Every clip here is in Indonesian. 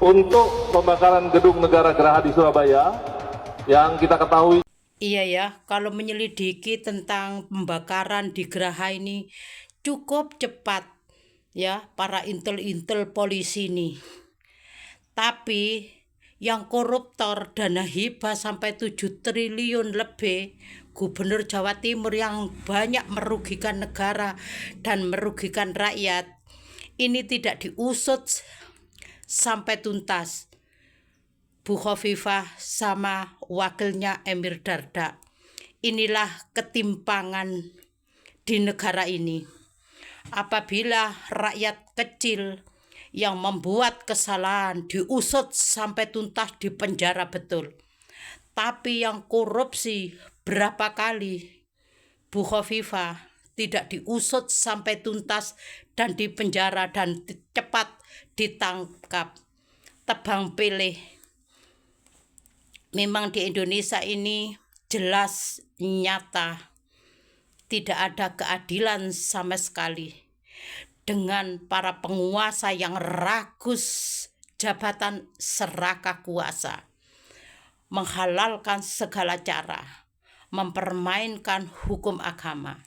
untuk pembakaran gedung negara Geraha di Surabaya yang kita ketahui. Iya ya, kalau menyelidiki tentang pembakaran di Geraha ini cukup cepat ya para intel-intel polisi ini. Tapi yang koruptor dana hibah sampai 7 triliun lebih, Gubernur Jawa Timur yang banyak merugikan negara dan merugikan rakyat, ini tidak diusut sampai tuntas. Bu Khofifah sama wakilnya Emir Dardak. Inilah ketimpangan di negara ini. Apabila rakyat kecil yang membuat kesalahan diusut sampai tuntas, di penjara betul. Tapi yang korupsi berapa kali Bu Khofifah tidak diusut sampai tuntas dan di penjara dan cepat ditangkap. Tebang pilih. Memang di Indonesia ini jelas nyata tidak ada keadilan sama sekali dengan para penguasa yang rakus jabatan serakah kuasa, menghalalkan segala cara, mempermainkan hukum agama.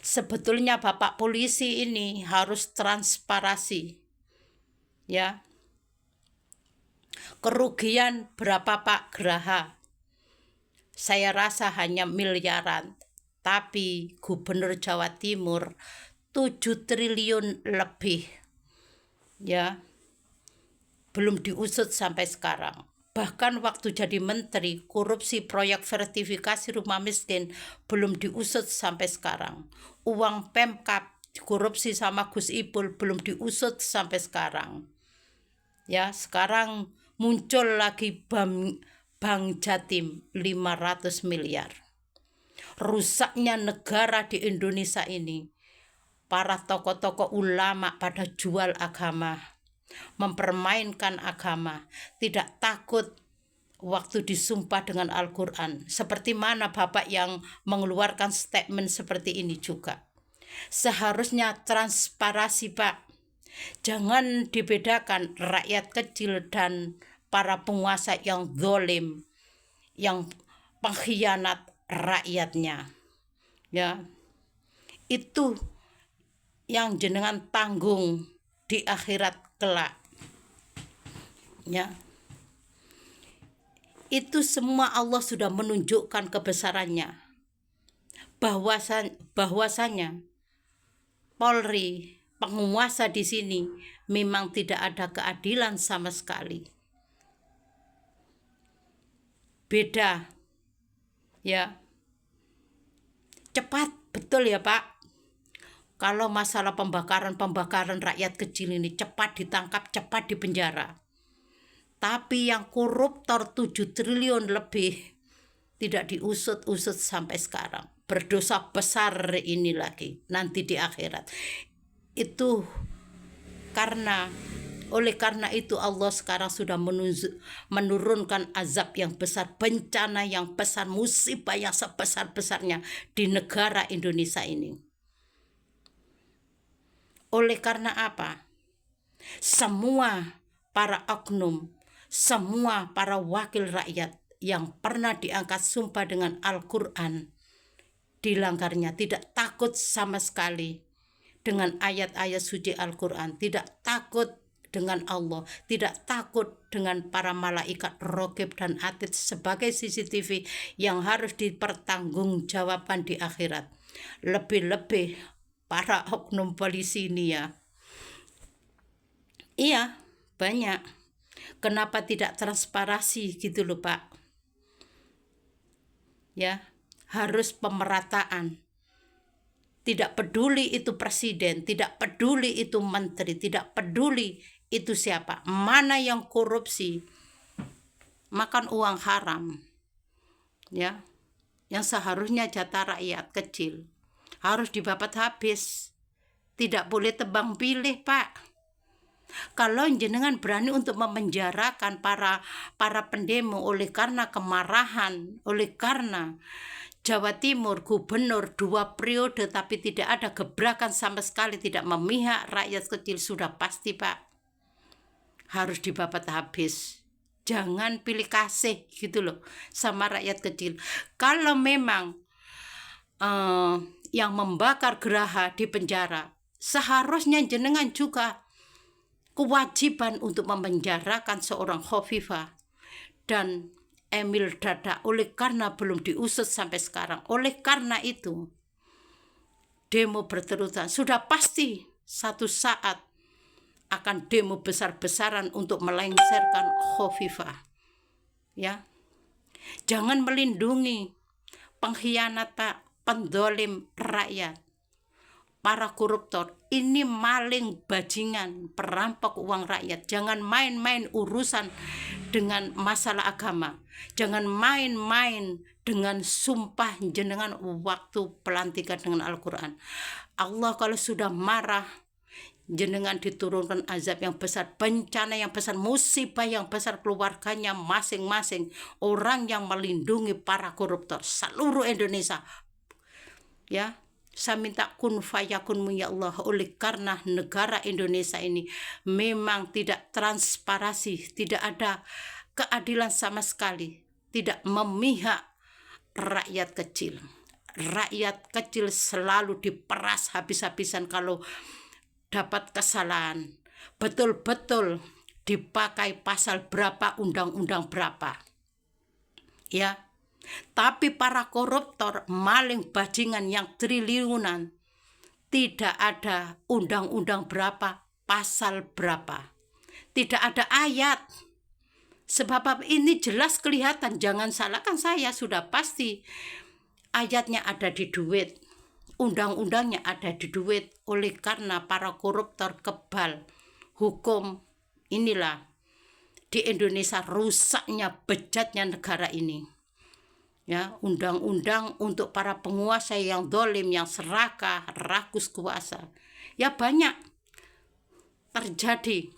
Sebetulnya Bapak polisi ini harus transparansi, ya. Kerugian berapa Pak Geraha? Saya rasa hanya miliaran. Tapi Gubernur Jawa Timur 7 triliun lebih. Ya. Belum diusut sampai sekarang. Bahkan waktu jadi menteri, korupsi proyek sertifikasi rumah miskin belum diusut sampai sekarang. Uang Pemkab korupsi sama Gus Ipul belum diusut sampai sekarang. Ya, sekarang muncul lagi Bank Jatim 500 miliar. Rusaknya negara di Indonesia ini. Para tokoh-tokoh ulama pada jual agama, mempermainkan agama, tidak takut waktu disumpah dengan Al-Quran. Seperti mana Bapak yang mengeluarkan statement seperti ini juga. Seharusnya transparansi Pak. Jangan dibedakan rakyat kecil dan para penguasa yang zalim, yang pengkhianat rakyatnya. Ya. Itu yang jenengan tanggung di akhirat kelak. Ya. Itu semua Allah sudah menunjukkan kebesarannya. Bahwasanya Polri, penguasa di sini memang tidak ada keadilan sama sekali. Beda. Ya. Cepat, betul ya Pak. Kalau masalah pembakaran rakyat kecil ini cepat ditangkap, cepat dipenjara. Tapi yang koruptor 7 triliun lebih tidak diusut-usut sampai sekarang. Berdosa besar ini lagi nanti di akhirat. Itu oleh karena itu Allah sekarang sudah menurunkan azab yang besar, bencana yang besar, musibah yang sebesar-besarnya di negara Indonesia ini. Oleh karena apa? Semua para oknum, semua para wakil rakyat yang pernah diangkat sumpah dengan Al-Quran dilanggarnya, tidak takut sama sekali dengan ayat-ayat suci Al-Quran, tidak takut dengan Allah, tidak takut dengan para malaikat raqib dan atid sebagai CCTV yang harus dipertanggungjawabkan di akhirat. Lebih-lebih para oknum polisi ini ya. Iya, banyak. Kenapa tidak transparansi gitu loh Pak? Ya, harus pemerataan. Tidak peduli itu presiden, tidak peduli itu menteri, tidak peduli itu siapa. Mana yang korupsi, makan uang haram, ya, yang seharusnya jatah rakyat kecil, harus dibabat habis. Tidak boleh tebang pilih Pak. Kalau jenengan berani untuk memenjarakan para pendemo oleh karena kemarahan, oleh karena Jawa Timur gubernur 2 periode tapi tidak ada gebrakan sama sekali, tidak memihak rakyat kecil, sudah pasti Pak harus dibabat habis. Jangan pilih kasih gitu loh sama rakyat kecil. Kalau memang yang membakar Geraha di penjara, seharusnya jenengan juga kewajiban untuk memenjarakan seorang Khofifah dan Emil Dardak, oleh karena belum diusut sampai sekarang. Oleh karena itu demo berterusan, sudah pasti satu saat akan demo besar-besaran untuk melengsarkan Khofifah. Ya, jangan melindungi pengkhianat, Pak, pendolim rakyat, para koruptor. Ini maling bajingan, perampok uang rakyat. Jangan main-main urusan dengan masalah agama. Jangan main-main dengan sumpah jenengan waktu pelantikan dengan Al-Quran. Allah kalau sudah marah, jenengan diturunkan azab yang besar, bencana yang besar, musibah yang besar keluarganya masing-masing. Orang yang melindungi para koruptor seluruh Indonesia. Ya, saya minta kun fayakunmu ya Allah, oleh karena negara Indonesia ini memang tidak transparansi, tidak ada keadilan sama sekali, tidak memihak rakyat kecil. Rakyat kecil selalu diperas habis-habisan kalau dapat kesalahan. Betul-betul dipakai pasal berapa, undang-undang berapa. Ya. Tapi para koruptor, maling bajingan yang triliunan, tidak ada undang-undang berapa, pasal berapa. Tidak ada ayat. Sebab ini jelas kelihatan, jangan salahkan saya, sudah pasti ayatnya ada di duit. Undang-undangnya ada di duit. Oleh karena para koruptor kebal hukum, inilah di Indonesia rusaknya, bejatnya negara ini. Ya, undang-undang untuk para penguasa yang dolim, yang serakah, rakus kuasa. Ya banyak terjadi.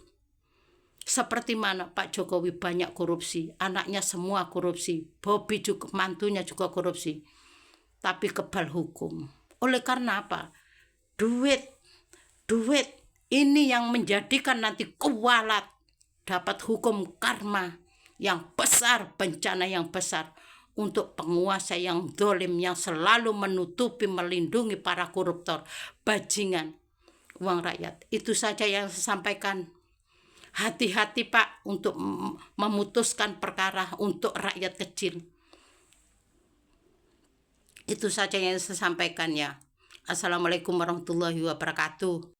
Seperti mana Pak Jokowi banyak korupsi, anaknya semua korupsi, Bobi juga, mantunya juga korupsi. Tapi kebal hukum. Oleh karena apa? Duit ini yang menjadikan nanti kualat, dapat hukum karma yang besar, bencana yang besar. Untuk penguasa yang dolim, yang selalu menutupi, melindungi para koruptor, bajingan uang rakyat. Itu saja yang saya sampaikan. Hati-hati Pak untuk memutuskan perkara untuk rakyat kecil. Itu saja yang saya sampaikan ya. Assalamualaikum warahmatullahi wabarakatuh.